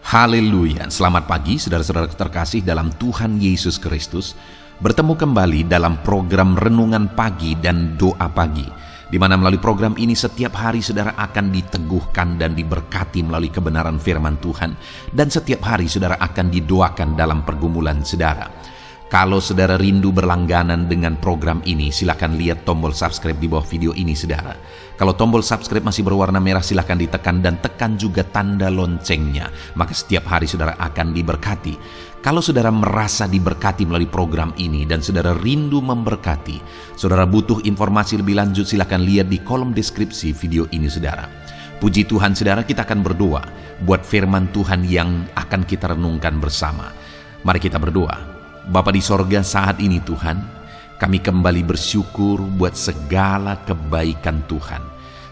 Haleluya, selamat pagi saudara-saudara terkasih dalam Tuhan Yesus Kristus. Bertemu kembali dalam program Renungan Pagi dan Doa Pagi, di mana melalui program ini setiap hari saudara akan diteguhkan dan diberkati melalui kebenaran firman Tuhan. Dan setiap hari saudara akan didoakan dalam pergumulan saudara. Kalau saudara rindu berlangganan dengan program ini, silakan lihat tombol subscribe di bawah video ini saudara. Kalau tombol subscribe masih berwarna merah, silakan ditekan dan tekan juga tanda loncengnya. Maka setiap hari saudara akan diberkati. Kalau saudara merasa diberkati melalui program ini dan saudara rindu memberkati, saudara butuh informasi lebih lanjut, silakan lihat di kolom deskripsi video ini saudara. Puji Tuhan saudara, kita akan berdoa buat firman Tuhan yang akan kita renungkan bersama. Mari kita berdoa. Bapa di sorga, saat ini Tuhan, kami kembali bersyukur buat segala kebaikan Tuhan.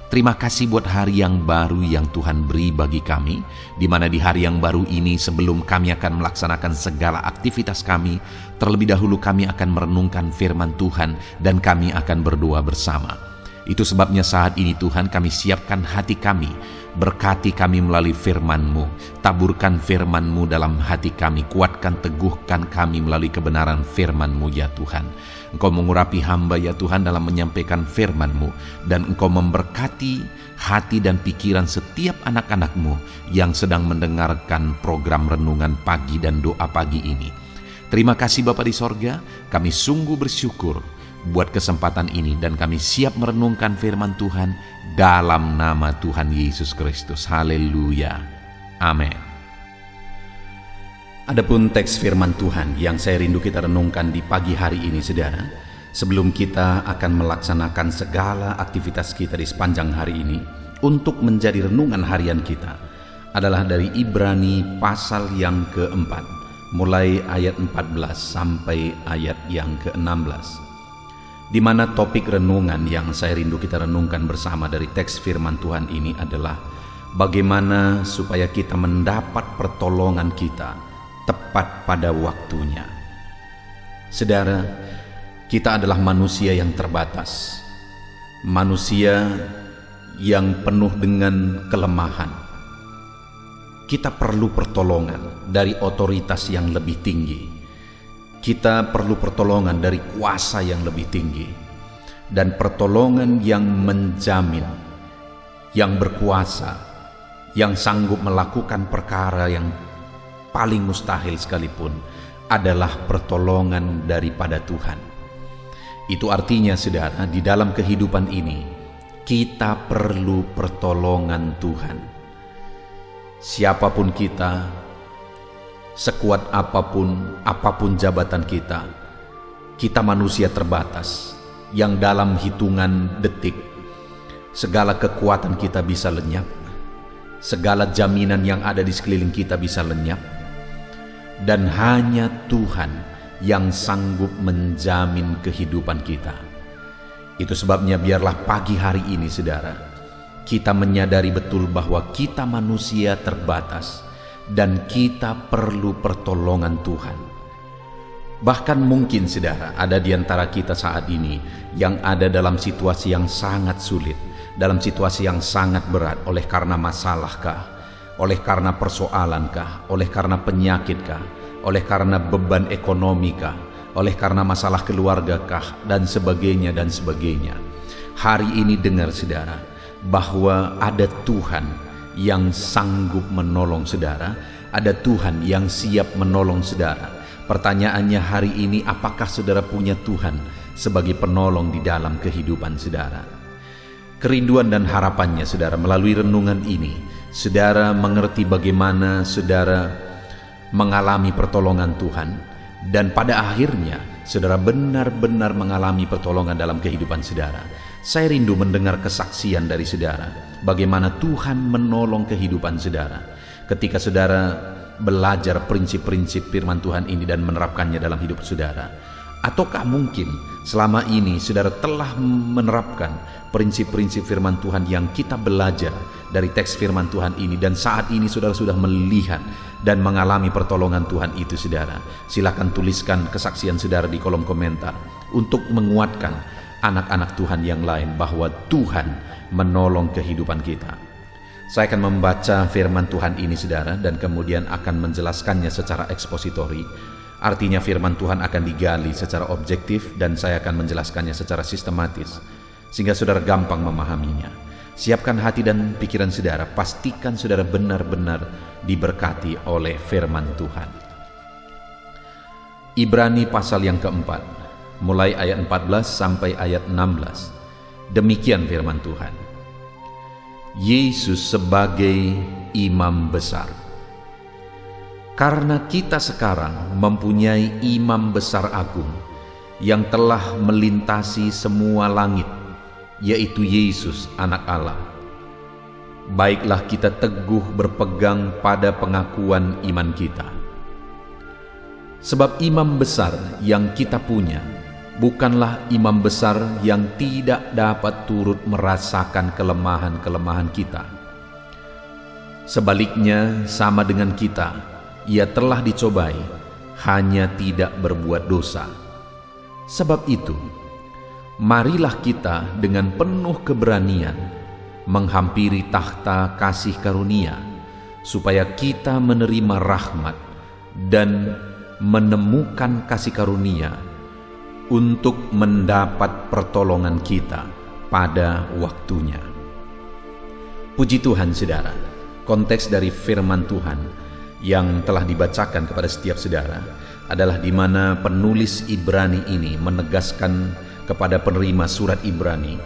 Terima kasih buat hari yang baru yang Tuhan beri bagi kami, di mana di hari yang baru ini sebelum kami akan melaksanakan segala aktivitas kami, terlebih dahulu kami akan merenungkan firman Tuhan dan kami akan berdoa bersama. Itu sebabnya saat ini Tuhan, kami siapkan hati kami, berkati kami melalui firman-Mu, taburkan firman-Mu dalam hati kami, kuatkan, teguhkan kami melalui kebenaran firman-Mu ya Tuhan. Engkau mengurapi hamba ya Tuhan dalam menyampaikan firman-Mu, dan Engkau memberkati hati dan pikiran setiap anak-anak-Mu yang sedang mendengarkan program Renungan Pagi dan Doa Pagi ini. Terima kasih Bapa di sorga, kami sungguh bersyukur buat kesempatan ini dan kami siap merenungkan firman Tuhan dalam nama Tuhan Yesus Kristus. Haleluya. Amin. Adapun teks firman Tuhan yang saya rindu kita renungkan di pagi hari ini saudara, sebelum kita akan melaksanakan segala aktivitas kita di sepanjang hari ini untuk menjadi renungan harian kita, adalah dari Ibrani pasal yang keempat, mulai ayat 14 sampai ayat yang ke-16. Di mana topik renungan yang saya rindu kita renungkan bersama dari teks firman Tuhan ini adalah bagaimana supaya kita mendapat pertolongan kita tepat pada waktunya. Saudara, kita adalah manusia yang terbatas, manusia yang penuh dengan kelemahan. Kita perlu pertolongan dari otoritas yang lebih tinggi. Kita perlu pertolongan dari kuasa yang lebih tinggi, dan pertolongan yang menjamin, yang berkuasa, yang sanggup melakukan perkara yang paling mustahil sekalipun adalah pertolongan daripada Tuhan. Itu artinya saudara, di dalam kehidupan ini kita perlu pertolongan Tuhan. Siapapun kita, sekuat apapun jabatan kita manusia terbatas yang dalam hitungan detik segala kekuatan kita bisa lenyap, segala jaminan yang ada di sekeliling kita bisa lenyap, dan hanya Tuhan yang sanggup menjamin kehidupan kita. Itu sebabnya biarlah pagi hari ini saudara, kita menyadari betul bahwa kita manusia terbatas dan kita perlu pertolongan Tuhan. Bahkan mungkin saudara, ada di antara kita saat ini yang ada dalam situasi yang sangat sulit, dalam situasi yang sangat berat, oleh karena masalahkah, oleh karena persoalankah, oleh karena penyakitkah, oleh karena beban ekonomikah, oleh karena masalah keluargakah, dan sebagainya dan sebagainya. Hari ini dengar saudara, bahwa ada Tuhan yang sanggup menolong saudara, ada Tuhan yang siap menolong saudara. Pertanyaannya hari ini, apakah saudara punya Tuhan sebagai penolong di dalam kehidupan saudara? Kerinduan dan harapannya saudara, melalui renungan ini saudara mengerti bagaimana saudara mengalami pertolongan Tuhan, dan pada akhirnya saudara benar-benar mengalami pertolongan dalam kehidupan saudara. Saya rindu mendengar kesaksian dari saudara, bagaimana Tuhan menolong kehidupan saudara ketika saudara belajar prinsip-prinsip firman Tuhan ini dan menerapkannya dalam hidup saudara. Ataukah mungkin selama ini saudara telah menerapkan prinsip-prinsip firman Tuhan yang kita belajar dari teks firman Tuhan ini, dan saat ini saudara sudah melihat dan mengalami pertolongan Tuhan itu saudara? Silakan tuliskan kesaksian saudara di kolom komentar untuk menguatkan anak-anak Tuhan yang lain bahwa Tuhan menolong kehidupan kita. Saya akan membaca firman Tuhan ini, saudara, dan kemudian akan menjelaskannya secara ekspositori. Artinya firman Tuhan akan digali secara objektif dan saya akan menjelaskannya secara sistematis, sehingga saudara gampang memahaminya. Siapkan hati dan pikiran saudara, pastikan saudara benar-benar diberkati oleh firman Tuhan. Ibrani pasal yang keempat, mulai ayat 14 sampai ayat 16. Demikian firman Tuhan. Yesus sebagai imam besar. Karena kita sekarang mempunyai imam besar agung yang telah melintasi semua langit, yaitu Yesus anak Allah. Baiklah kita teguh berpegang pada pengakuan iman kita. Sebab imam besar yang kita punya bukanlah imam besar yang tidak dapat turut merasakan kelemahan-kelemahan kita. Sebaliknya, sama dengan kita, ia telah dicobai, hanya tidak berbuat dosa. Sebab itu, marilah kita dengan penuh keberanian menghampiri takhta kasih karunia, supaya kita menerima rahmat dan menemukan kasih karunia untuk mendapat pertolongan kita pada waktunya. Puji Tuhan, saudara. Konteks dari firman Tuhan yang telah dibacakan kepada setiap saudara adalah di mana penulis Ibrani ini menegaskan kepada penerima surat Ibrani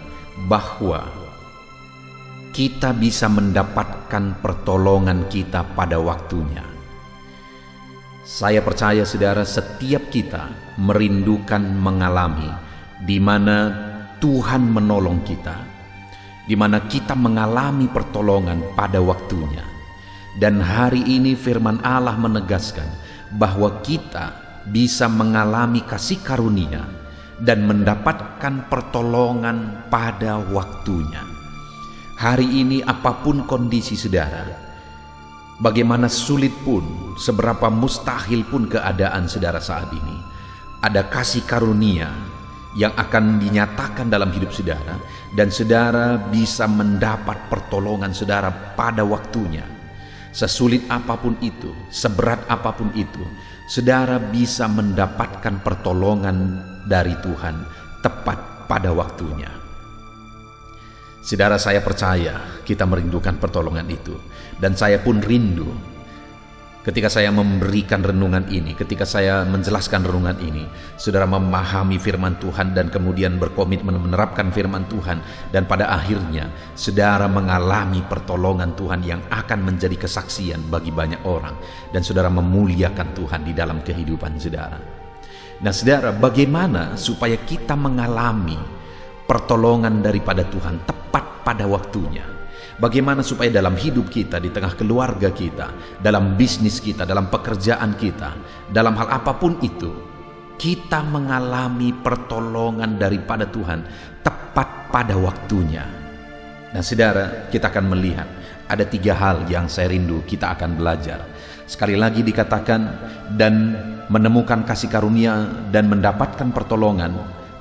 bahwa kita bisa mendapatkan pertolongan kita pada waktunya. Saya percaya, saudara, setiap kita merindukan mengalami di mana Tuhan menolong kita, di mana kita mengalami pertolongan pada waktunya. Dan hari ini firman Allah menegaskan bahwa kita bisa mengalami kasih karunia dan mendapatkan pertolongan pada waktunya. Hari ini apapun kondisi saudara, bagaimana sulit pun, seberapa mustahil pun keadaan saudara saat ini, ada kasih karunia yang akan dinyatakan dalam hidup saudara, dan saudara bisa mendapat pertolongan saudara pada waktunya. Sesulit apapun itu, seberat apapun itu, saudara bisa mendapatkan pertolongan dari Tuhan tepat pada waktunya. Saudara, saya percaya kita merindukan pertolongan itu, dan saya pun rindu ketika saya memberikan renungan ini, ketika saya menjelaskan renungan ini, saudara memahami firman Tuhan dan kemudian berkomitmen menerapkan firman Tuhan, dan pada akhirnya saudara mengalami pertolongan Tuhan yang akan menjadi kesaksian bagi banyak orang, dan saudara memuliakan Tuhan di dalam kehidupan saudara. Nah, saudara, bagaimana supaya kita mengalami pertolongan daripada Tuhan tepat pada waktunya? Bagaimana supaya dalam hidup kita, di tengah keluarga kita, dalam bisnis kita, dalam pekerjaan kita, dalam hal apapun itu, kita mengalami pertolongan daripada Tuhan tepat pada waktunya. Nah, saudara, kita akan melihat ada 3 hal yang saya rindu kita akan belajar. Sekali lagi dikatakan, dan menemukan kasih karunia dan mendapatkan pertolongan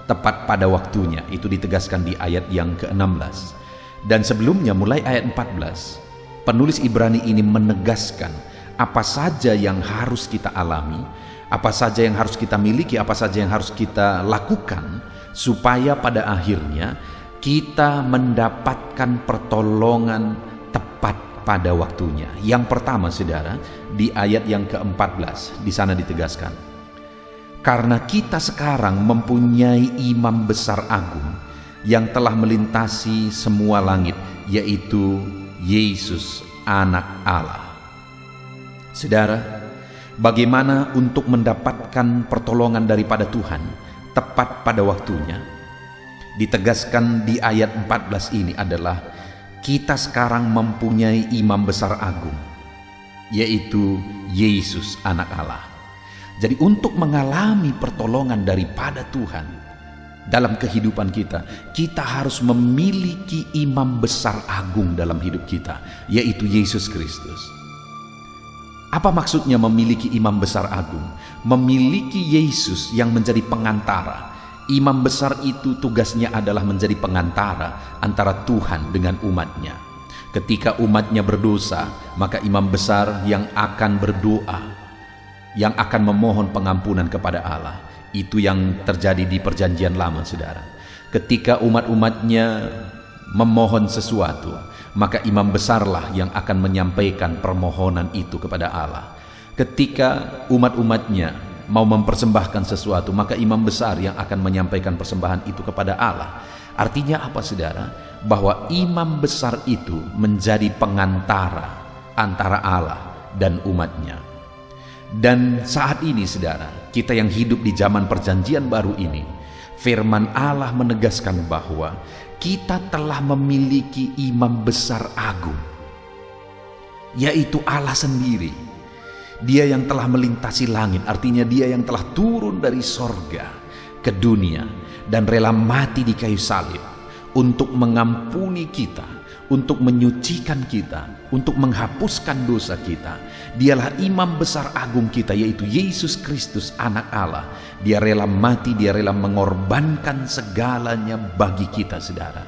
tepat pada waktunya. Itu ditegaskan di ayat yang ke-16. Dan sebelumnya, mulai ayat 14, penulis Ibrani ini menegaskan apa saja yang harus kita alami, apa saja yang harus kita miliki, apa saja yang harus kita lakukan supaya pada akhirnya kita mendapatkan pertolongan tepat pada waktunya. Yang pertama, saudara, di ayat yang ke-14 di sana ditegaskan, karena kita sekarang mempunyai imam besar agung yang telah melintasi semua langit, yaitu Yesus anak Allah. Saudara, bagaimana untuk mendapatkan pertolongan daripada Tuhan tepat pada waktunya? Ditegaskan di ayat 14 ini adalah kita sekarang mempunyai imam besar agung, yaitu Yesus anak Allah. Jadi untuk mengalami pertolongan daripada Tuhan dalam kehidupan kita, kita harus memiliki imam besar agung dalam hidup kita, yaitu Yesus Kristus. Apa maksudnya memiliki imam besar agung? Memiliki Yesus yang menjadi pengantara. Imam besar itu tugasnya adalah menjadi pengantara antara Tuhan dengan umatnya. Ketika umatnya berdosa, maka imam besar yang akan berdoa, yang akan memohon pengampunan kepada Allah. Itu yang terjadi di perjanjian lama, saudara. Ketika umat-umatnya memohon sesuatu, maka imam besarlah yang akan menyampaikan permohonan itu kepada Allah. Ketika umat-umatnya mau mempersembahkan sesuatu, maka imam besar yang akan menyampaikan persembahan itu kepada Allah. Artinya apa, saudara? Bahwa imam besar itu menjadi pengantara antara Allah dan umatnya. Dan saat ini, saudara, kita yang hidup di zaman perjanjian baru ini, firman Allah menegaskan bahwa kita telah memiliki imam besar agung, yaitu Allah sendiri. Dia yang telah melintasi langit, artinya dia yang telah turun dari sorga ke dunia dan rela mati di kayu salib untuk mengampuni kita, untuk menyucikan kita, untuk menghapuskan dosa kita. Dialah imam besar agung kita, yaitu Yesus Kristus, anak Allah. Dia rela mati, dia rela mengorbankan segalanya bagi kita, saudara.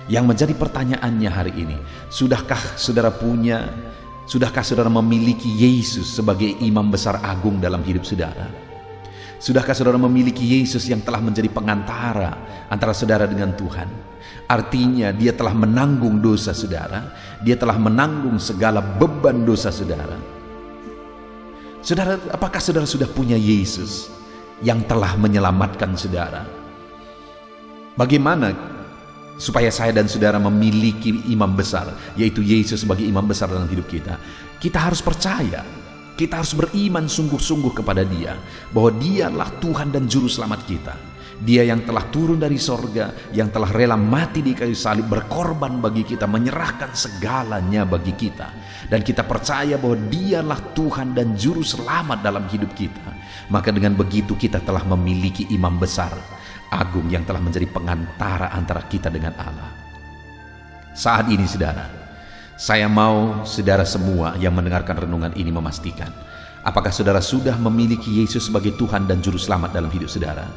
Yang menjadi pertanyaannya hari ini, sudahkah saudara memiliki Yesus sebagai imam besar agung dalam hidup saudara? Sudahkah saudara memiliki Yesus yang telah menjadi pengantara antara saudara dengan Tuhan? Artinya dia telah menanggung dosa saudara, dia telah menanggung segala beban dosa saudara. Saudara, apakah saudara sudah punya Yesus yang telah menyelamatkan saudara? Bagaimana supaya saya dan saudara memiliki imam besar, yaitu Yesus sebagai imam besar dalam hidup kita? Kita harus percaya, kita harus beriman sungguh-sungguh kepada Dia, bahwa Dialah Tuhan dan Juru Selamat kita. Dia yang telah turun dari sorga, yang telah rela mati di kayu salib, berkorban bagi kita, menyerahkan segalanya bagi kita. Dan kita percaya bahwa Dialah Tuhan dan Juru Selamat dalam hidup kita. Maka dengan begitu kita telah memiliki imam besar agung yang telah menjadi pengantara antara kita dengan Allah. Saat ini, saudara, saya mau saudara semua yang mendengarkan renungan ini memastikan, apakah saudara sudah memiliki Yesus sebagai Tuhan dan Juru Selamat dalam hidup saudara?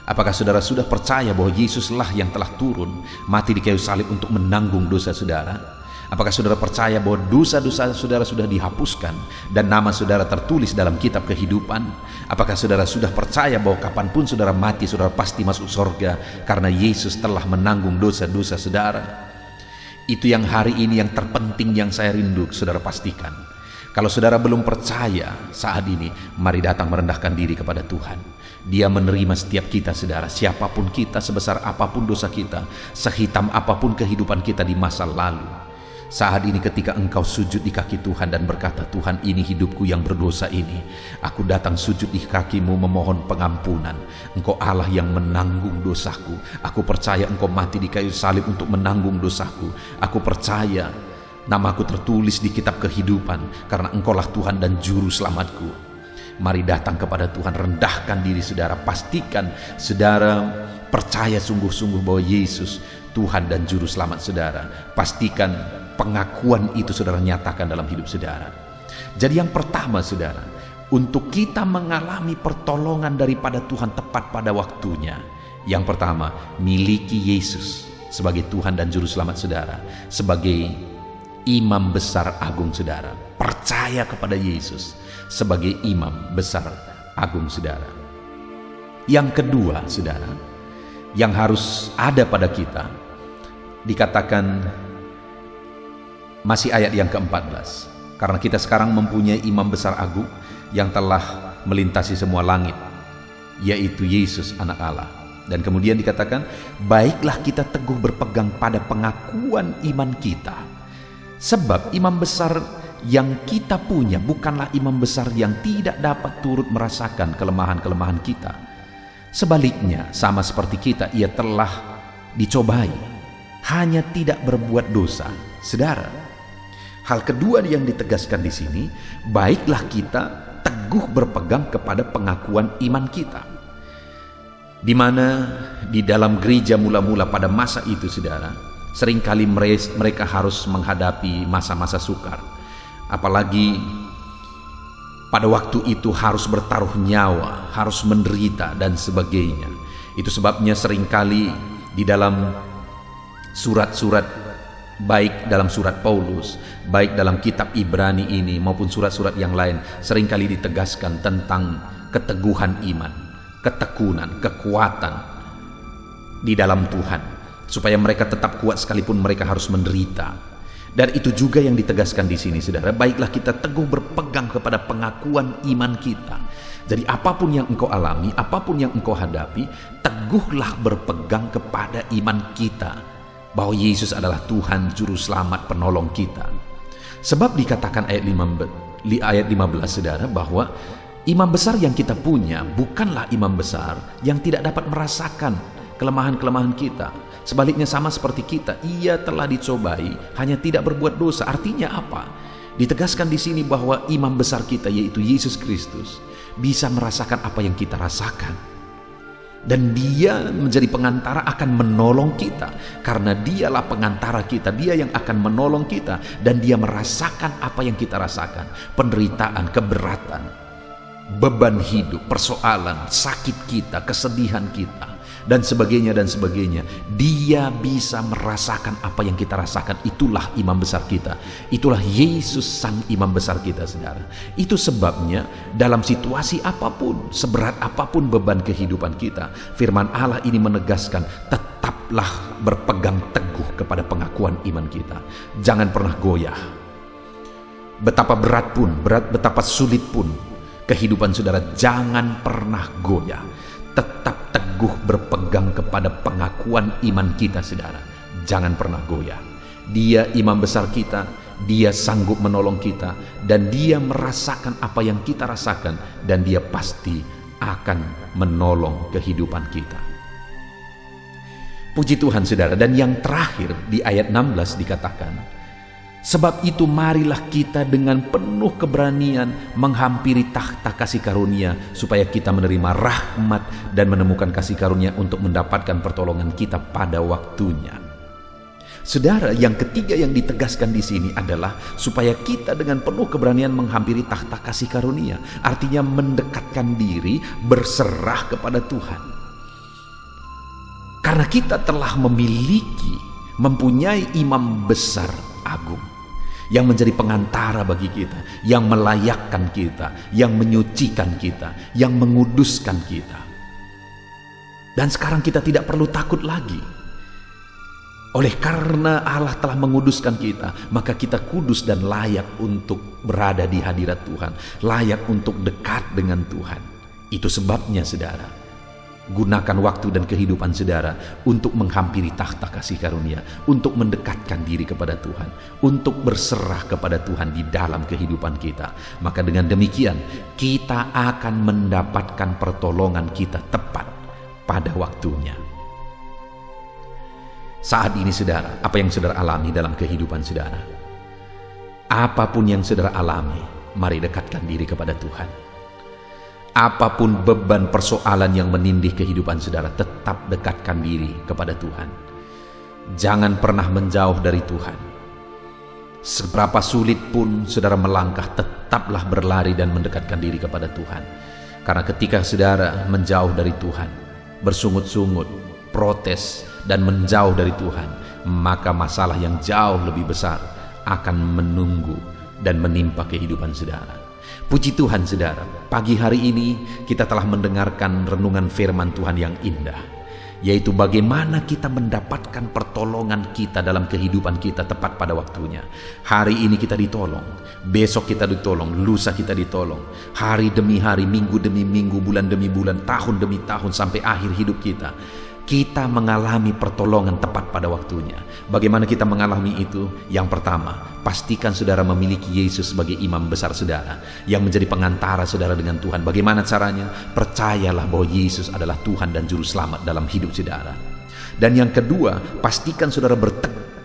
Apakah saudara sudah percaya bahwa Yesuslah yang telah turun mati di kayu salib untuk menanggung dosa saudara? Apakah saudara percaya bahwa dosa-dosa saudara sudah dihapuskan dan nama saudara tertulis dalam kitab kehidupan? Apakah saudara sudah percaya bahwa kapanpun saudara mati, saudara pasti masuk surga karena Yesus telah menanggung dosa-dosa saudara? Itu yang hari ini yang terpenting yang saya rindu saudara pastikan. Kalau saudara belum percaya saat ini, mari datang merendahkan diri kepada Tuhan. Dia menerima setiap kita, saudara, siapapun kita, sebesar apapun dosa kita, sehitam apapun kehidupan kita di masa lalu. Saat ini ketika engkau sujud di kaki Tuhan dan berkata, Tuhan, ini hidupku yang berdosa ini. Aku datang sujud di kakimu memohon pengampunan. Engkau Allah yang menanggung dosaku. Aku percaya engkau mati di kayu salib untuk menanggung dosaku. Aku percaya namaku tertulis di kitab kehidupan karena engkaulah Tuhan dan Juru Selamatku. Mari datang kepada Tuhan, rendahkan diri saudara, pastikan saudara percaya sungguh-sungguh bahwa Yesus Tuhan dan Juru Selamat saudara. Pastikan pengakuan itu saudara nyatakan dalam hidup saudara. Jadi yang pertama, saudara, untuk kita mengalami pertolongan daripada Tuhan tepat pada waktunya, yang pertama, miliki Yesus sebagai Tuhan dan Juru Selamat saudara, sebagai imam besar agung saudara. Percaya kepada Yesus sebagai imam besar agung saudara. Yang kedua, saudara, yang harus ada pada kita, dikatakan masih ayat yang ke-14, karena kita sekarang mempunyai imam besar agung yang telah melintasi semua langit, yaitu Yesus anak Allah. Dan kemudian dikatakan, baiklah kita teguh berpegang pada pengakuan iman kita, sebab imam besar yang kita punya bukanlah imam besar yang tidak dapat turut merasakan kelemahan-kelemahan kita. Sebaliknya, sama seperti kita, ia telah dicobai, hanya tidak berbuat dosa. Saudara, hal kedua yang ditegaskan di sini, baiklah kita teguh berpegang kepada pengakuan iman kita. Di mana di dalam gereja mula-mula pada masa itu, saudara, seringkali mereka harus menghadapi masa-masa sukar. Apalagi pada waktu itu harus bertaruh nyawa, harus menderita dan sebagainya. Itu sebabnya seringkali di dalam surat-surat Baik dalam surat Paulus, baik dalam kitab Ibrani ini maupun surat-surat yang lain, seringkali ditegaskan tentang keteguhan iman, ketekunan, kekuatan di dalam Tuhan, supaya mereka tetap kuat sekalipun mereka harus menderita. Dan itu juga yang ditegaskan di sini, saudara. Baiklah kita teguh berpegang kepada pengakuan iman kita. Jadi apapun yang engkau alami, apapun yang engkau hadapi, teguhlah berpegang kepada iman kita, bahwa Yesus adalah Tuhan, Juru Selamat, Penolong kita. Sebab dikatakan ayat 15, saudara, bahwa imam besar yang kita punya bukanlah imam besar yang tidak dapat merasakan kelemahan-kelemahan kita. Sebaliknya sama seperti kita, ia telah dicobai, hanya tidak berbuat dosa. Artinya apa? Ditegaskan di sini bahwa imam besar kita, yaitu Yesus Kristus, bisa merasakan apa yang kita rasakan. Dan dia menjadi pengantara akan menolong kita. Karena dialah pengantara kita, dia yang akan menolong kita. Dan dia merasakan apa yang kita rasakan. Penderitaan, keberatan, beban hidup, persoalan, sakit kita, kesedihan kita, dan sebagainya dan sebagainya. Dia bisa merasakan apa yang kita rasakan. Itulah imam besar kita. Itulah Yesus sang imam besar kita, saudara. Itu sebabnya dalam situasi apapun, seberat apapun beban kehidupan kita, firman Allah ini menegaskan, tetaplah berpegang teguh kepada pengakuan iman kita. Jangan pernah goyah. Betapa berat pun, betapa sulit pun kehidupan saudara, jangan pernah goyah. Tetap teguh berpegang kepada pengakuan iman kita, saudara. Jangan pernah goyah. Dia imam besar kita, dia sanggup menolong kita, dan dia merasakan apa yang kita rasakan, dan dia pasti akan menolong kehidupan kita. Puji Tuhan, saudara. Dan yang terakhir di ayat 16 dikatakan, sebab itu marilah kita dengan penuh keberanian menghampiri takhta kasih karunia, supaya kita menerima rahmat dan menemukan kasih karunia untuk mendapatkan pertolongan kita pada waktunya. Saudara, yang ketiga yang ditegaskan di sini adalah supaya kita dengan penuh keberanian menghampiri takhta kasih karunia. Artinya mendekatkan diri, berserah kepada Tuhan. Karena kita telah mempunyai imam besar agung yang menjadi pengantara bagi kita, yang melayakkan kita, yang menyucikan kita, yang menguduskan kita. Dan sekarang kita tidak perlu takut lagi. Oleh karena Allah telah menguduskan kita, maka kita kudus dan layak untuk berada di hadirat Tuhan, layak untuk dekat dengan Tuhan. Itu sebabnya, saudara, gunakan waktu dan kehidupan saudara untuk menghampiri takhta kasih karunia, untuk mendekatkan diri kepada Tuhan, untuk berserah kepada Tuhan di dalam kehidupan kita. Maka dengan demikian kita akan mendapatkan pertolongan kita tepat pada waktunya. Saat ini, saudara, apa yang saudara alami dalam kehidupan saudara? Apapun yang saudara alami, mari dekatkan diri kepada Tuhan. Apapun beban persoalan yang menindih kehidupan saudara, tetap dekatkan diri kepada Tuhan. Jangan pernah menjauh dari Tuhan. Seberapa sulit pun saudara melangkah, tetaplah berlari dan mendekatkan diri kepada Tuhan. Karena ketika saudara menjauh dari Tuhan, bersungut-sungut, protes, dan menjauh dari Tuhan, maka masalah yang jauh lebih besar akan menunggu dan menimpa kehidupan saudara. Puji Tuhan, saudara, pagi hari ini kita telah mendengarkan renungan firman Tuhan yang indah, yaitu bagaimana kita mendapatkan pertolongan kita dalam kehidupan kita tepat pada waktunya. Hari ini kita ditolong, besok kita ditolong, lusa kita ditolong, hari demi hari, minggu demi minggu, bulan demi bulan, tahun demi tahun, sampai akhir hidup kita. Kita mengalami pertolongan tepat pada waktunya. Bagaimana kita mengalami itu? Yang pertama, pastikan saudara memiliki Yesus sebagai imam besar saudara, yang menjadi pengantara saudara dengan Tuhan. Bagaimana caranya? Percayalah bahwa Yesus adalah Tuhan dan Juru Selamat dalam hidup saudara. Dan yang kedua, pastikan saudara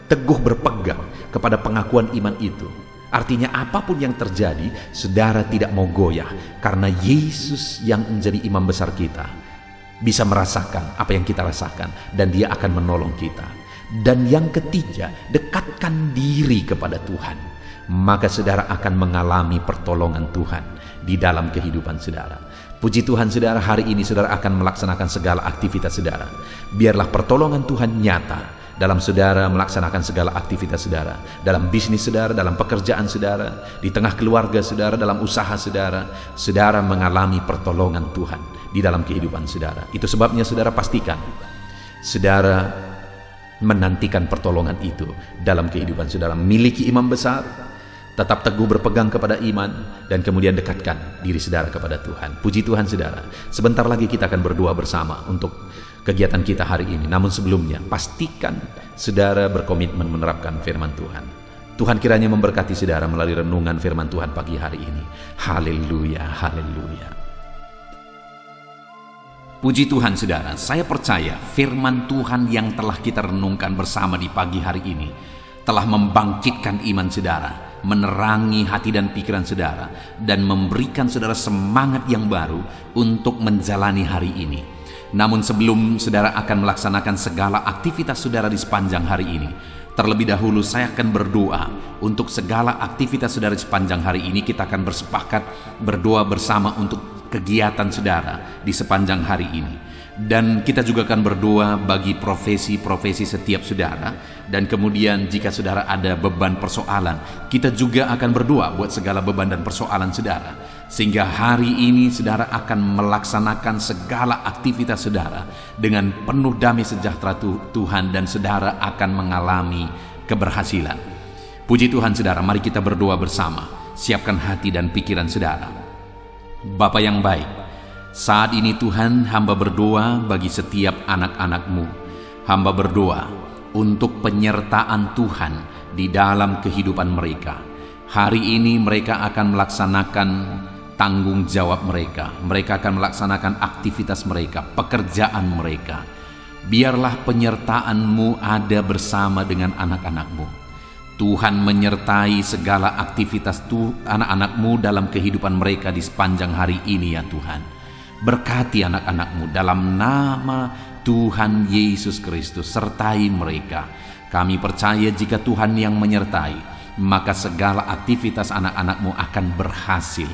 teguh berpegang kepada pengakuan iman itu. Artinya apapun yang terjadi, saudara tidak mau goyah, karena Yesus yang menjadi imam besar kita bisa merasakan apa yang kita rasakan, dan dia akan menolong kita. Dan yang ketiga, dekatkan diri kepada Tuhan, maka saudara akan mengalami pertolongan Tuhan di dalam kehidupan saudara. Puji Tuhan, saudara, hari ini saudara akan melaksanakan segala aktivitas saudara. Biarlah pertolongan Tuhan nyata dalam saudara melaksanakan segala aktivitas saudara, dalam bisnis saudara, dalam pekerjaan saudara, di tengah keluarga saudara, dalam usaha saudara, saudara mengalami pertolongan Tuhan di dalam kehidupan saudara. Itu sebabnya saudara pastikan saudara menantikan pertolongan itu dalam kehidupan saudara. Miliki iman besar, tetap teguh berpegang kepada iman, dan kemudian dekatkan diri saudara kepada Tuhan. Puji Tuhan saudara, sebentar lagi kita akan berdoa bersama untuk kegiatan kita hari ini. Namun sebelumnya, pastikan saudara berkomitmen menerapkan firman Tuhan. Tuhan kiranya memberkati saudara melalui renungan firman Tuhan pagi hari ini. Haleluya, haleluya. Puji Tuhan saudara, saya percaya firman Tuhan yang telah kita renungkan bersama di pagi hari ini telah membangkitkan iman saudara, menerangi hati dan pikiran saudara, dan memberikan saudara semangat yang baru untuk menjalani hari ini. Namun sebelum saudara akan melaksanakan segala aktivitas saudara di sepanjang hari ini, terlebih dahulu saya akan berdoa untuk segala aktivitas saudara di sepanjang hari ini. Kita akan bersepakat berdoa bersama untuk kegiatan saudara di sepanjang hari ini. Dan kita juga akan berdoa bagi profesi-profesi setiap saudara. Dan kemudian jika saudara ada beban persoalan, kita juga akan berdoa buat segala beban dan persoalan saudara, sehingga hari ini saudara akan melaksanakan segala aktivitas saudara dengan penuh damai sejahtera Tuhan, dan saudara akan mengalami keberhasilan. Puji Tuhan saudara, mari kita berdoa bersama. Siapkan hati dan pikiran saudara. Bapa yang baik, saat ini Tuhan, hamba berdoa bagi setiap anak-anak-Mu. Hamba berdoa untuk penyertaan Tuhan di dalam kehidupan mereka. Hari ini mereka akan melaksanakan tanggung jawab mereka. Mereka akan melaksanakan aktivitas mereka, pekerjaan mereka. Biarlah penyertaan-Mu ada bersama dengan anak-anak-Mu. Tuhan menyertai segala aktivitas anak-anak-Mu dalam kehidupan mereka di sepanjang hari ini ya Tuhan. Berkati anak-anak-Mu dalam nama Tuhan Yesus Kristus, sertai mereka. Kami percaya jika Tuhan yang menyertai, maka segala aktivitas anak-anak-Mu akan berhasil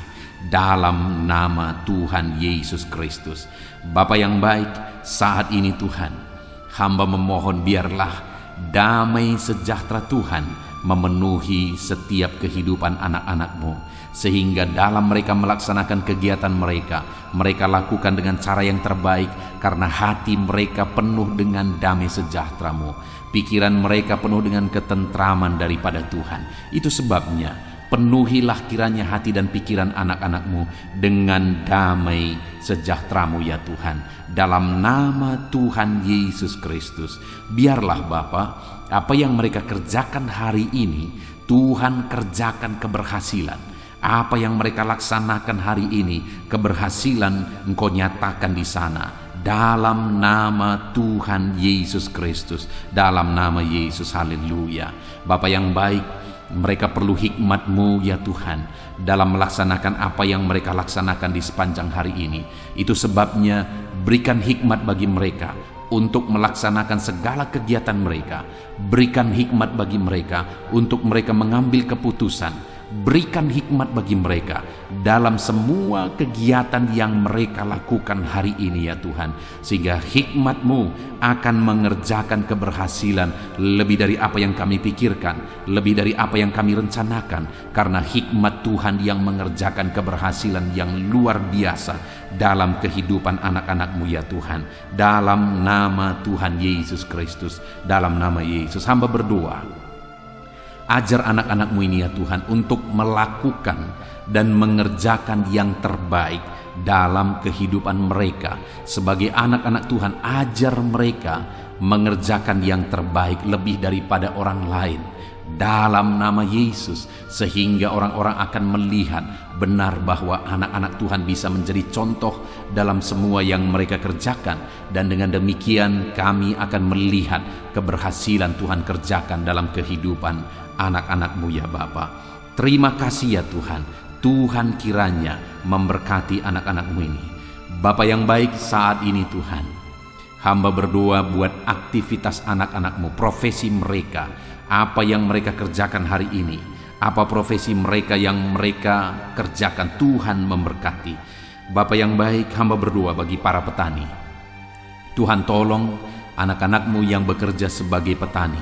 dalam nama Tuhan Yesus Kristus. Bapa yang baik, saat ini Tuhan, hamba memohon biarlah damai sejahtera Tuhan memenuhi setiap kehidupan anak-anak-Mu, sehingga dalam mereka melaksanakan kegiatan mereka, mereka lakukan dengan cara yang terbaik, karena hati mereka penuh dengan damai sejahtera-Mu, pikiran mereka penuh dengan ketentraman daripada Tuhan. Itu sebabnya penuhilah kiranya hati dan pikiran anak-anak-Mu dengan damai sejahtera-Mu ya Tuhan, dalam nama Tuhan Yesus Kristus. Biarlah Bapa, apa yang mereka kerjakan hari ini, Tuhan kerjakan keberhasilan. Apa yang mereka laksanakan hari ini, keberhasilan Engkau nyatakan di sana. Dalam nama Tuhan Yesus Kristus, dalam nama Yesus, haleluya. Bapa yang baik, mereka perlu hikmat-Mu ya Tuhan dalam melaksanakan apa yang mereka laksanakan di sepanjang hari ini. Itu sebabnya berikan hikmat bagi mereka untuk melaksanakan segala kegiatan mereka. Berikan hikmat bagi mereka untuk mereka mengambil keputusan. Berikan hikmat bagi mereka dalam semua kegiatan yang mereka lakukan hari ini ya Tuhan, sehingga hikmat-Mu akan mengerjakan keberhasilan lebih dari apa yang kami pikirkan, lebih dari apa yang kami rencanakan, karena hikmat Tuhan yang mengerjakan keberhasilan yang luar biasa dalam kehidupan anak-anak-Mu ya Tuhan. Dalam nama Tuhan Yesus Kristus, dalam nama Yesus hamba berdoa. Ajar anak-anak-Mu ini ya Tuhan untuk melakukan dan mengerjakan yang terbaik dalam kehidupan mereka. Sebagai anak-anak Tuhan, ajar mereka mengerjakan yang terbaik lebih daripada orang lain. Dalam nama Yesus, sehingga orang-orang akan melihat benar bahwa anak-anak Tuhan bisa menjadi contoh dalam semua yang mereka kerjakan. Dan dengan demikian kami akan melihat keberhasilan Tuhan kerjakan dalam kehidupan anak-anak-Mu ya Bapa. Terima kasih ya Tuhan. Tuhan kiranya memberkati anak-anak-Mu ini. Bapa yang baik, saat ini Tuhan, hamba berdoa buat aktivitas anak-anak-Mu, profesi mereka, apa yang mereka kerjakan hari ini, apa profesi mereka yang mereka kerjakan, Tuhan memberkati. Bapa yang baik, hamba berdoa bagi para petani. Tuhan tolong anak-anak-Mu yang bekerja sebagai petani.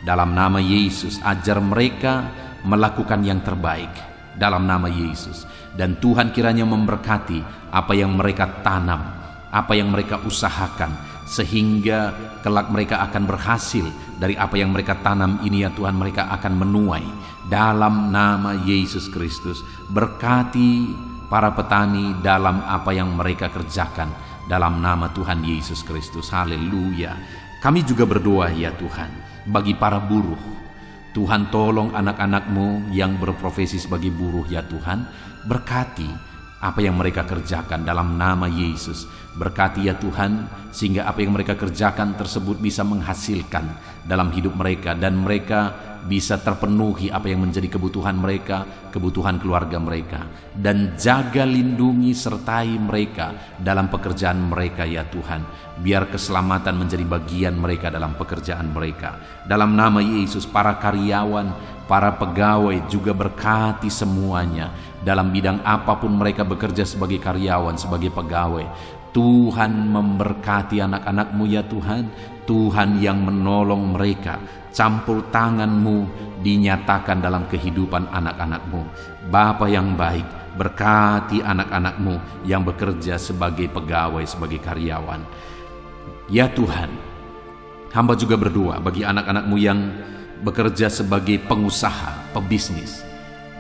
Dalam nama Yesus, ajar mereka melakukan yang terbaik dalam nama Yesus. Dan Tuhan kiranya memberkati apa yang mereka tanam, apa yang mereka usahakan, sehingga kelak mereka akan berhasil dari apa yang mereka tanam ini ya Tuhan. Mereka akan menuai dalam nama Yesus Kristus. Berkati para petani dalam apa yang mereka kerjakan dalam nama Tuhan Yesus Kristus. Haleluya. Kami juga berdoa ya Tuhan bagi para buruh. Tuhan tolong anak-anak-Mu yang berprofesi sebagai buruh ya Tuhan. Berkati apa yang mereka kerjakan dalam nama Yesus. Berkati ya Tuhan, sehingga apa yang mereka kerjakan tersebut bisa menghasilkan dalam hidup mereka, dan mereka bisa terpenuhi apa yang menjadi kebutuhan mereka, kebutuhan keluarga mereka. Dan jaga, lindungi, sertai mereka dalam pekerjaan mereka ya Tuhan. Biar keselamatan menjadi bagian mereka dalam pekerjaan mereka. Dalam nama Yesus, para karyawan, para pegawai juga berkati semuanya. Dalam bidang apapun mereka bekerja sebagai karyawan, sebagai pegawai, Tuhan memberkati anak-anak-Mu ya Tuhan. Tuhan yang menolong mereka. Campur tangan-Mu dinyatakan dalam kehidupan anak-anak-Mu. Bapa yang baik, berkati anak-anak-Mu yang bekerja sebagai pegawai, sebagai karyawan. Ya Tuhan, hamba juga berdoa bagi anak-anak-Mu yang bekerja sebagai pengusaha, pebisnis.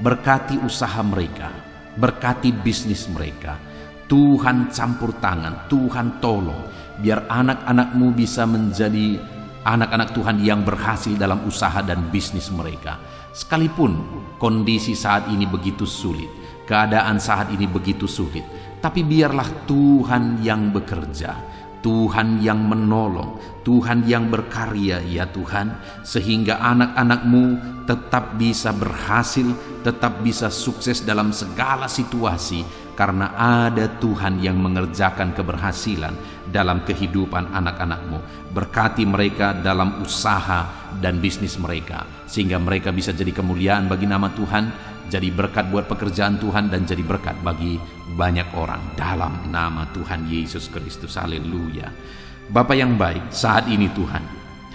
Berkati usaha mereka, berkati bisnis mereka. Tuhan campur tangan, Tuhan tolong, biar anak-anak-Mu bisa menjadi anak-anak Tuhan yang berhasil dalam usaha dan bisnis mereka. Sekalipun kondisi saat ini begitu sulit, keadaan saat ini begitu sulit, tapi biarlah Tuhan yang bekerja, Tuhan yang menolong, Tuhan yang berkarya ya Tuhan, sehingga anak-anak-Mu tetap bisa berhasil, tetap bisa sukses dalam segala situasi, karena ada Tuhan yang mengerjakan keberhasilan dalam kehidupan anak-anak-Mu. Berkati mereka dalam usaha dan bisnis mereka, sehingga mereka bisa jadi kemuliaan bagi nama Tuhan, jadi berkat buat pekerjaan Tuhan, dan jadi berkat bagi banyak orang dalam nama Tuhan Yesus Kristus. Haleluya. Bapa yang baik, saat ini Tuhan,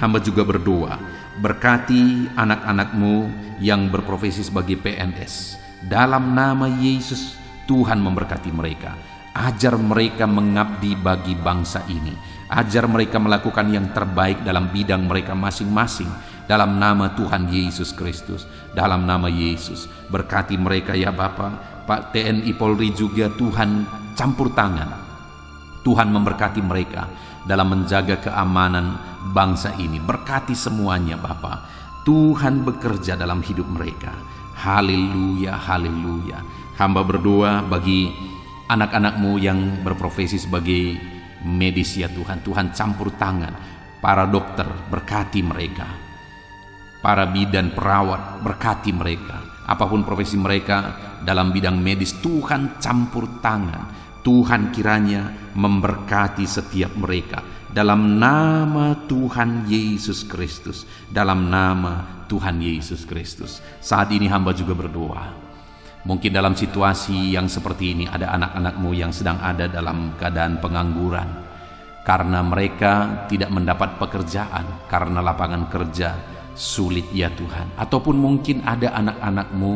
hamba juga berdoa, berkati anak-anak-Mu yang berprofesi sebagai PNS. Dalam nama Yesus, Tuhan memberkati mereka. Ajar mereka mengabdi bagi bangsa ini. Ajar mereka melakukan yang terbaik dalam bidang mereka masing-masing. Dalam nama Tuhan Yesus Kristus. Dalam nama Yesus. Berkati mereka ya Bapa. Pak TNI Polri juga Tuhan campur tangan. Tuhan memberkati mereka dalam menjaga keamanan bangsa ini. Berkati semuanya Bapa. Tuhan bekerja dalam hidup mereka. Haleluya, haleluya. Hamba berdoa bagi anak-anak-Mu yang berprofesi sebagai medis ya Tuhan. Tuhan campur tangan. Para dokter, berkati mereka. Para bidan, perawat, berkati mereka. Apapun profesi mereka dalam bidang medis, Tuhan campur tangan. Tuhan kiranya memberkati setiap mereka. Dalam nama Tuhan Yesus Kristus. Dalam nama Tuhan Yesus Kristus. Saat ini hamba juga berdoa. Mungkin dalam situasi yang seperti ini ada anak-anak-Mu yang sedang ada dalam keadaan pengangguran karena mereka tidak mendapat pekerjaan, karena lapangan kerja sulit ya Tuhan. Ataupun mungkin ada anak-anak-Mu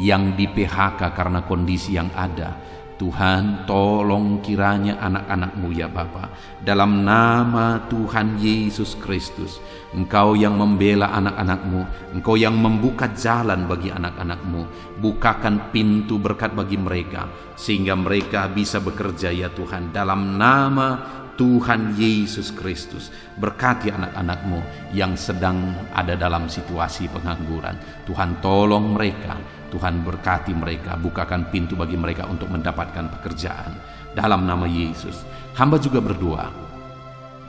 yang di PHK karena kondisi yang ada. Tuhan tolong kiranya anak-anak-Mu ya Bapa. Dalam nama Tuhan Yesus Kristus, Engkau yang membela anak-anak-Mu, Engkau yang membuka jalan bagi anak-anak-Mu. Bukakan pintu berkat bagi mereka, sehingga mereka bisa bekerja ya Tuhan. Dalam nama Tuhan Yesus Kristus, berkati anak-anak-Mu yang sedang ada dalam situasi pengangguran. Tuhan tolong mereka, Tuhan berkati mereka, bukakan pintu bagi mereka untuk mendapatkan pekerjaan. Dalam nama Yesus, hamba juga berdoa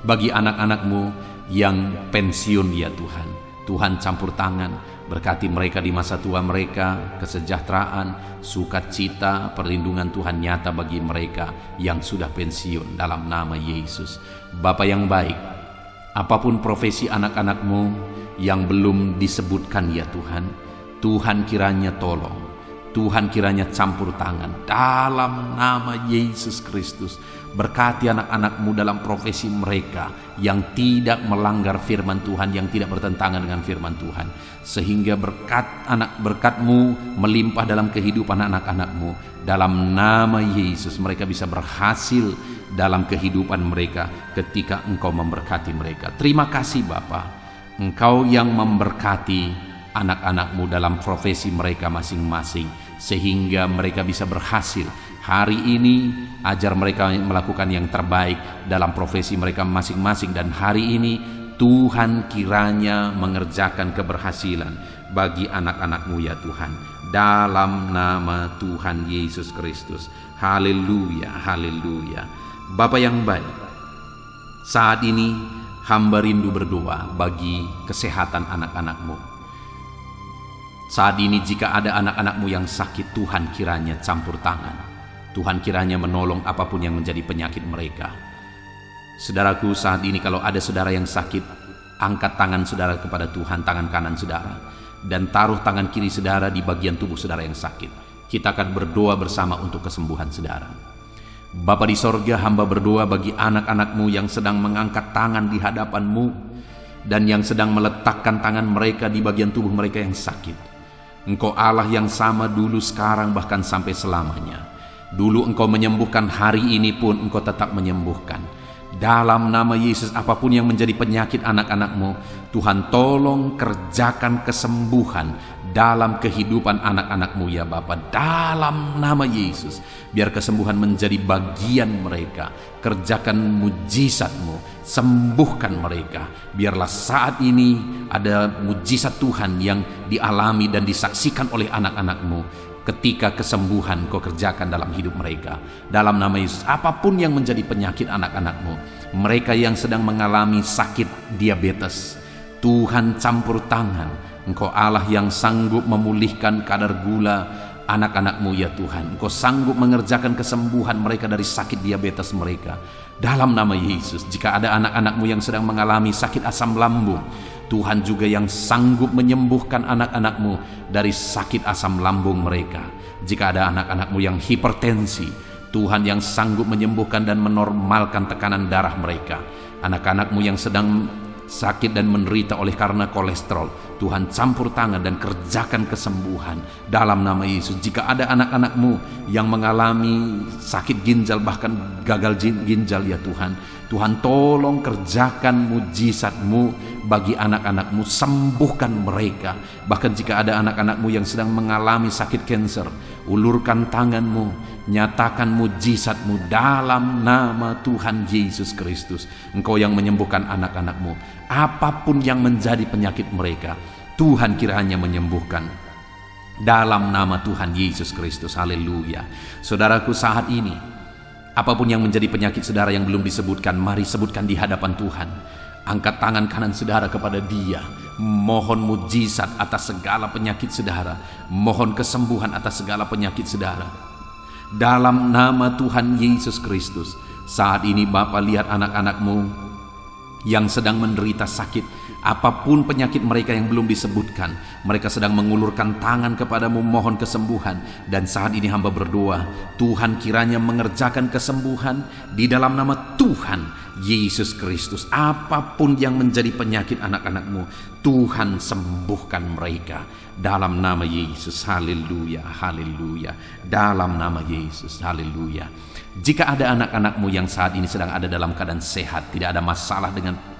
bagi anak-anak-Mu yang pensiun ya Tuhan. Tuhan campur tangan, berkati mereka di masa tua mereka, kesejahteraan, sukacita, perlindungan Tuhan nyata bagi mereka yang sudah pensiun dalam nama Yesus. Bapa yang baik, apapun profesi anak-anak-Mu yang belum disebutkan ya Tuhan, Tuhan kiranya tolong. Tuhan kiranya campur tangan dalam nama Yesus Kristus. Berkati anak-anak-Mu dalam profesi mereka yang tidak melanggar firman Tuhan, yang tidak bertentangan dengan firman Tuhan, sehingga berkat-Mu melimpah dalam kehidupan anak-anak-Mu. Dalam nama Yesus mereka bisa berhasil dalam kehidupan mereka ketika Engkau memberkati mereka. Terima kasih Bapa, Engkau yang memberkati anak-anak-Mu dalam profesi mereka masing-masing, sehingga mereka bisa berhasil. Hari ini ajar mereka melakukan yang terbaik dalam profesi mereka masing-masing, dan hari ini Tuhan kiranya mengerjakan keberhasilan bagi anak-anak-Mu ya Tuhan, dalam nama Tuhan Yesus Kristus. Haleluya, haleluya. Bapa yang baik, saat ini hamba rindu berdoa bagi kesehatan anak-anak-Mu. Saat ini jika ada anak-anak-Mu yang sakit, Tuhan kiranya campur tangan. Tuhan kiranya menolong apapun yang menjadi penyakit mereka. Saudaraku, saat ini kalau ada saudara yang sakit, angkat tangan saudara kepada Tuhan, tangan kanan saudara, dan taruh tangan kiri saudara di bagian tubuh saudara yang sakit. Kita akan berdoa bersama untuk kesembuhan saudara. Bapa di sorga, hamba berdoa bagi anak-anak-Mu yang sedang mengangkat tangan di hadapan-Mu, dan yang sedang meletakkan tangan mereka di bagian tubuh mereka yang sakit. Engkau Allah yang sama dulu, sekarang, bahkan sampai selamanya. Dulu Engkau menyembuhkan, hari ini pun Engkau tetap menyembuhkan. Dalam nama Yesus, apapun yang menjadi penyakit anak-anak-Mu, Tuhan tolong kerjakan kesembuhan dalam kehidupan anak-anak-Mu ya Bapa. Dalam nama Yesus, biar kesembuhan menjadi bagian mereka. Kerjakan mujizat-Mu, sembuhkan mereka. Biarlah saat ini ada mujizat Tuhan yang dialami dan disaksikan oleh anak-anak-Mu. Ketika kesembuhan Kau kerjakan dalam hidup mereka. Dalam nama Yesus, apapun yang menjadi penyakit anak-anak-Mu, mereka yang sedang mengalami sakit diabetes, Tuhan campur tangan. Engkau Allah yang sanggup memulihkan kadar gula anak-anak-Mu ya Tuhan. Engkau sanggup mengerjakan kesembuhan mereka dari sakit diabetes mereka. Dalam nama Yesus, jika ada anak-anak-Mu yang sedang mengalami sakit asam lambung, Tuhan juga yang sanggup menyembuhkan anak-anak-Mu dari sakit asam lambung mereka. Jika ada anak-anak-Mu yang hipertensi, Tuhan yang sanggup menyembuhkan dan menormalkan tekanan darah mereka. Anak-anak-Mu yang sedang sakit dan menderita oleh karena kolesterol, Tuhan campur tangan dan kerjakan kesembuhan dalam nama Yesus. Jika ada anak-anak-Mu yang mengalami sakit ginjal, bahkan gagal ginjal ya Tuhan, Tuhan tolong kerjakan mujizat-Mu bagi anak-anak-Mu, sembuhkan mereka. Bahkan jika ada anak-anak-Mu yang sedang mengalami sakit kanker, ulurkan tangan-Mu, nyatakan mujizat-Mu dalam nama Tuhan Yesus Kristus. Engkau yang menyembuhkan anak-anak-Mu, apapun yang menjadi penyakit mereka, Tuhan kiranya menyembuhkan dalam nama Tuhan Yesus Kristus. Haleluya. Saudaraku, saat ini apapun yang menjadi penyakit saudara yang belum disebutkan, mari sebutkan di hadapan Tuhan. Angkat tangan kanan saudara kepada Dia. Mohon mujizat atas segala penyakit saudara. Mohon kesembuhan atas segala penyakit saudara. Dalam nama Tuhan Yesus Kristus. Saat ini Bapa, lihat anak-anak-Mu yang sedang menderita sakit. Apapun penyakit mereka yang belum disebutkan, mereka sedang mengulurkan tangan kepadamu mohon kesembuhan. Dan saat ini hamba berdoa, Tuhan kiranya mengerjakan kesembuhan di dalam nama Tuhan Yesus Kristus. Apapun yang menjadi penyakit anak-anak-Mu, Tuhan sembuhkan mereka dalam nama Yesus. Haleluya, haleluya. Dalam nama Yesus, haleluya. Jika ada anak-anak-Mu yang saat ini sedang ada dalam keadaan sehat, tidak ada masalah dengan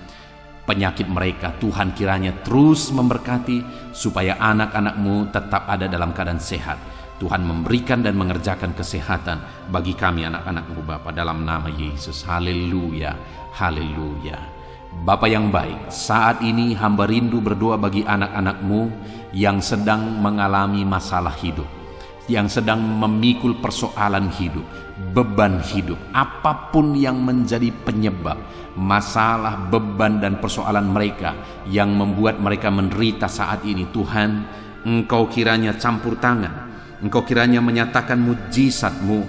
penyakit mereka, Tuhan kiranya terus memberkati supaya anak-anak-Mu tetap ada dalam keadaan sehat. Tuhan memberikan dan mengerjakan kesehatan bagi kami anak-anak-Mu Bapa, dalam nama Yesus. Haleluya, haleluya. Bapa yang baik, saat ini hamba rindu berdoa bagi anak-anak-Mu yang sedang mengalami masalah hidup, yang sedang memikul persoalan hidup, beban hidup, apapun yang menjadi penyebab masalah, beban dan persoalan mereka yang membuat mereka menderita saat ini. Tuhan, Engkau kiranya campur tangan, Engkau kiranya menyatakan mujizat-Mu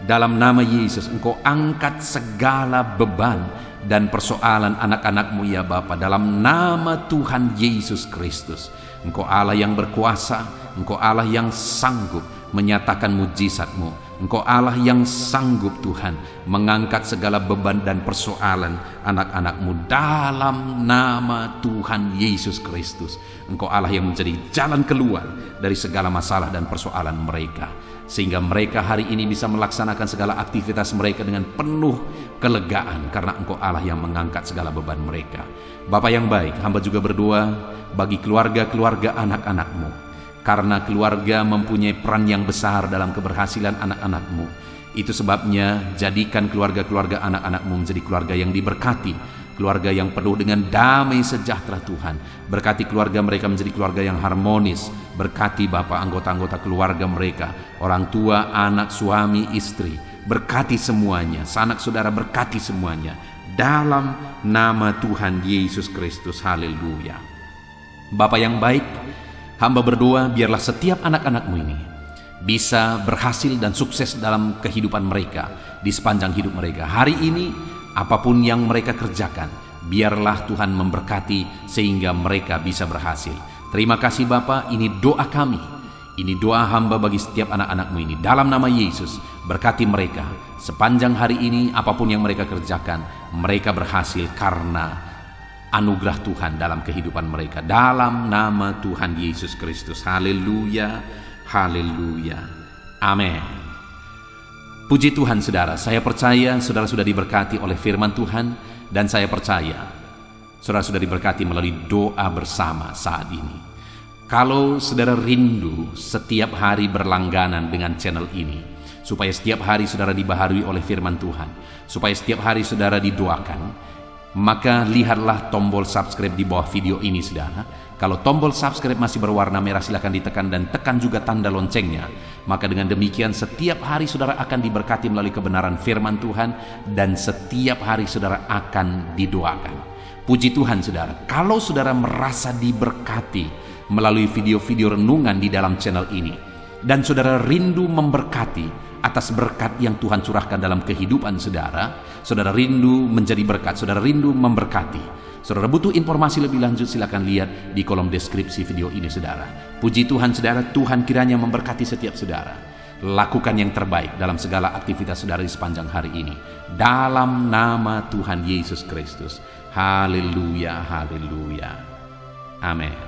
dalam nama Yesus. Engkau angkat segala beban dan persoalan anak-anak-Mu ya Bapa, dalam nama Tuhan Yesus Kristus. Engkau Allah yang berkuasa, Engkau Allah yang sanggup. menyatakan mujizat-Mu. Engkau Allah yang sanggup Tuhan mengangkat segala beban dan persoalan anak-anak-Mu dalam nama Tuhan Yesus Kristus. Engkau Allah yang menjadi jalan keluar dari segala masalah dan persoalan mereka, sehingga mereka hari ini bisa melaksanakan segala aktivitas mereka dengan penuh kelegaan, karena Engkau Allah yang mengangkat segala beban mereka. Bapa yang baik, hamba juga berdoa bagi keluarga-keluarga anak-anak-Mu, karena keluarga mempunyai peran yang besar dalam keberhasilan anak-anak-Mu. Itu sebabnya jadikan keluarga-keluarga anak-anak-Mu menjadi keluarga yang diberkati, keluarga yang penuh dengan damai sejahtera Tuhan. Berkati keluarga mereka menjadi keluarga yang harmonis. Berkati Bapa anggota-anggota keluarga mereka, orang tua, anak, suami, istri. Berkati semuanya, sanak saudara, berkati semuanya dalam nama Tuhan Yesus Kristus. Haleluya. Bapa yang baik, hamba berdoa biarlah setiap anak-anak-Mu ini bisa berhasil dan sukses dalam kehidupan mereka, di sepanjang hidup mereka. Hari ini apapun yang mereka kerjakan, biarlah Tuhan memberkati sehingga mereka bisa berhasil. Terima kasih Bapa, ini doa kami, ini doa hamba bagi setiap anak-anak-Mu ini. Dalam nama Yesus, berkati mereka sepanjang hari ini. Apapun yang mereka kerjakan, mereka berhasil karena anugerah Tuhan dalam kehidupan mereka. Dalam nama Tuhan Yesus Kristus. Haleluya, haleluya, amin. Puji Tuhan saudara, saya percaya saudara sudah diberkati oleh firman Tuhan, dan saya percaya saudara sudah diberkati melalui doa bersama saat ini. Kalau saudara rindu setiap hari berlangganan dengan channel ini, supaya setiap hari saudara dibaharui oleh firman Tuhan, supaya setiap hari saudara didoakan, maka lihatlah tombol subscribe di bawah video ini saudara. Kalau tombol subscribe masih berwarna merah, silakan ditekan dan tekan juga tanda loncengnya. Maka dengan demikian setiap hari saudara akan diberkati melalui kebenaran firman Tuhan, dan setiap hari saudara akan didoakan. Puji Tuhan saudara, kalau saudara merasa diberkati melalui video-video renungan di dalam channel ini, dan saudara rindu memberkati atas berkat yang Tuhan curahkan dalam kehidupan saudara, saudara rindu menjadi berkat, saudara rindu memberkati, saudara butuh informasi lebih lanjut, silakan lihat di kolom deskripsi video ini saudara. Puji Tuhan saudara, Tuhan kiranya memberkati setiap saudara. Lakukan yang terbaik dalam segala aktivitas saudara di sepanjang hari ini, dalam nama Tuhan Yesus Kristus. Haleluya, haleluya, amin.